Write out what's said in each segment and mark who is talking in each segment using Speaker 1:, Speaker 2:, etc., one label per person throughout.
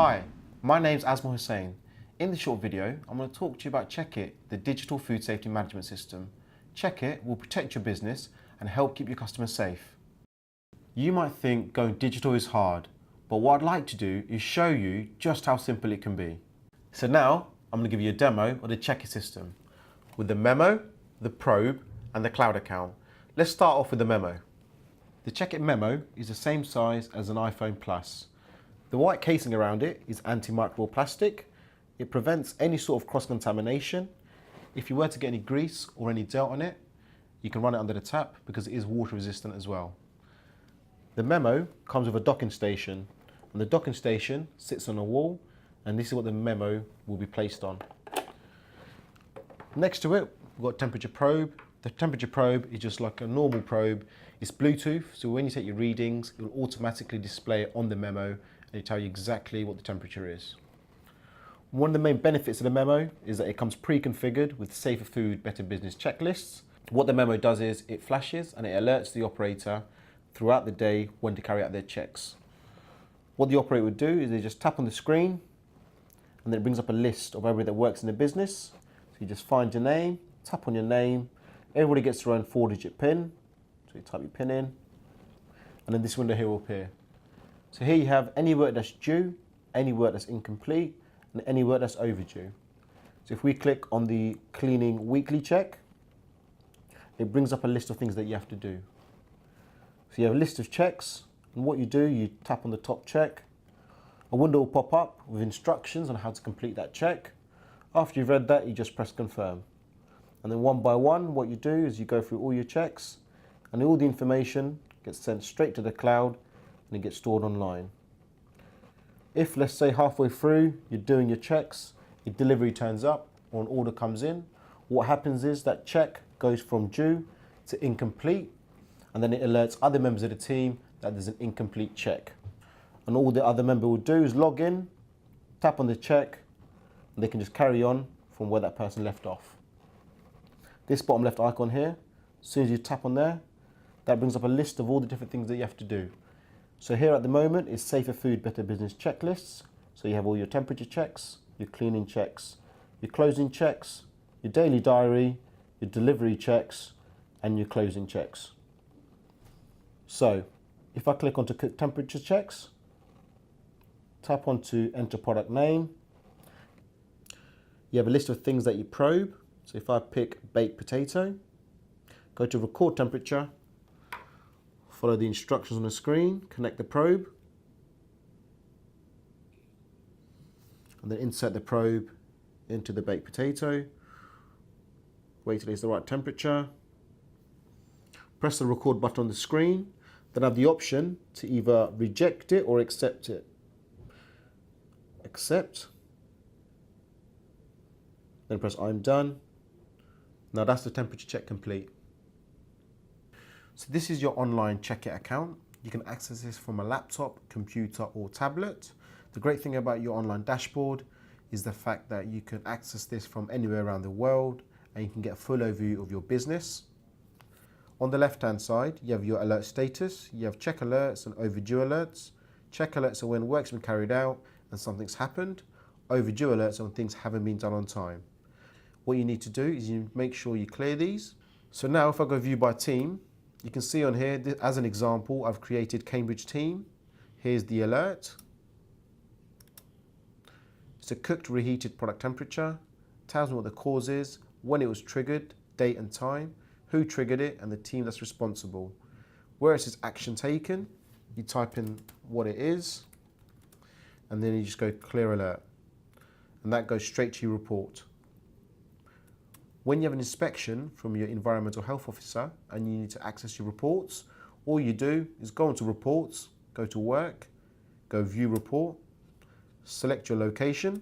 Speaker 1: Hi, my name's Asma Hussain. In this short video, I'm going to talk to you about Checkit, the digital food safety management system. Checkit will protect your business and help keep your customers safe. You might think going digital is hard, but what I'd like to do is show you just how simple it can be. So now, I'm going to give you a demo of the Checkit system with the memo, the probe, and the cloud account. Let's start off with the memo. The Checkit memo is the same size as an iPhone Plus. The white casing around it is antimicrobial plastic. It prevents any sort of cross-contamination. If you were to get any grease or any dirt on it, you can run it under the tap because it is water resistant as well. The memo comes with a docking station, and the docking station sits on a wall, and this is what the memo will be placed on. Next to it, we've got a temperature probe. The temperature probe is just like a normal probe. It's Bluetooth, so when you take your readings, it will automatically display it on the memo and it'll tell you exactly what the temperature is. One of the main benefits of the memo is that it comes pre-configured with safer food, better business checklists. What the memo does is it flashes and it alerts the operator throughout the day when to carry out their checks. What the operator would do is they just tap on the screen and then it brings up a list of everybody that works in the business. So you just find your name, tap on your name, everybody gets their own 4-digit PIN. So you type your PIN in, and then this window here will appear. So here you have any work that's due, any work that's incomplete, and any work that's overdue. So if we click on the cleaning weekly check, it brings up a list of things that you have to do. So you have a list of checks, and what you do, you tap on the top check. A window will pop up with instructions on how to complete that check. After you've read that, you just press confirm. And then one by one, what you do is you go through all your checks, and all the information gets sent straight to the cloud and it gets stored online. If, let's say, halfway through you're doing your checks, your delivery turns up or an order comes in, what happens is that check goes from due to incomplete, and then it alerts other members of the team that there's an incomplete check. And all the other member will do is log in, tap on the check, and they can just carry on from where that person left off. This bottom left icon here, as soon as you tap on there, that brings up a list of all the different things that you have to do. So here at the moment is safer food, better business checklists. So you have all your temperature checks, your cleaning checks, your closing checks, your daily diary, your delivery checks, and your closing checks. So if I click onto cook temperature checks, tap onto enter product name, you have a list of things that you probe. So if I pick baked potato, go to record temperature, follow the instructions on the screen, connect the probe, and then insert the probe into the baked potato. Wait till it's the right temperature. Press the record button on the screen, then have the option to either reject it or accept it. Accept. Then press I'm done. Now that's the temperature check complete. So this is your online Checkit account. You can access this from a laptop, computer, or tablet. The great thing about your online dashboard is the fact that you can access this from anywhere around the world and you can get a full overview of your business. On the left-hand side, you have your alert status. You have check alerts and overdue alerts. Check alerts are when work's been carried out and something's happened. Overdue alerts are when things haven't been done on time. What you need to do is you make sure you clear these. So now if I go view by team, you can see on here, as an example, I've created Cambridge team. Here's the alert. It's a cooked reheated product temperature. Tells me what the cause is, when it was triggered, date and time, who triggered it, and the team that's responsible. Where it says action taken, you type in what it is, and then you just go clear alert. And that goes straight to your report. When you have an inspection from your environmental health officer and you need to access your reports, all you do is go into reports, go to work, go view report, select your location,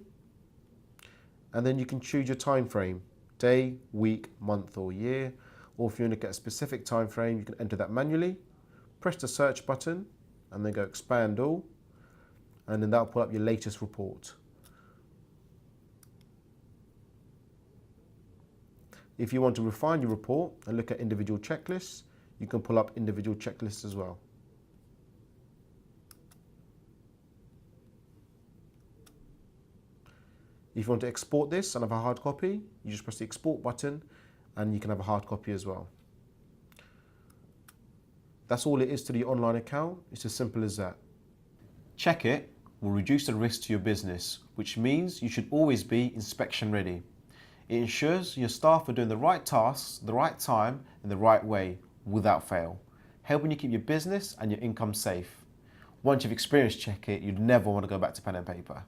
Speaker 1: and then you can choose your time frame, day, week, month or year, or if you want to get a specific time frame, you can enter that manually, press the search button and then go expand all, and then that'll pull up your latest report. If you want to refine your report and look at individual checklists, you can pull up individual checklists as well. If you want to export this and have a hard copy, you just press the export button and you can have a hard copy as well. That's all it is to the online account. It's as simple as that. Checkit will reduce the risk to your business, which means you should always be inspection ready. It ensures your staff are doing the right tasks, the right time, and the right way, without fail, helping you keep your business and your income safe. Once you've experienced Checkit, you'd never want to go back to pen and paper.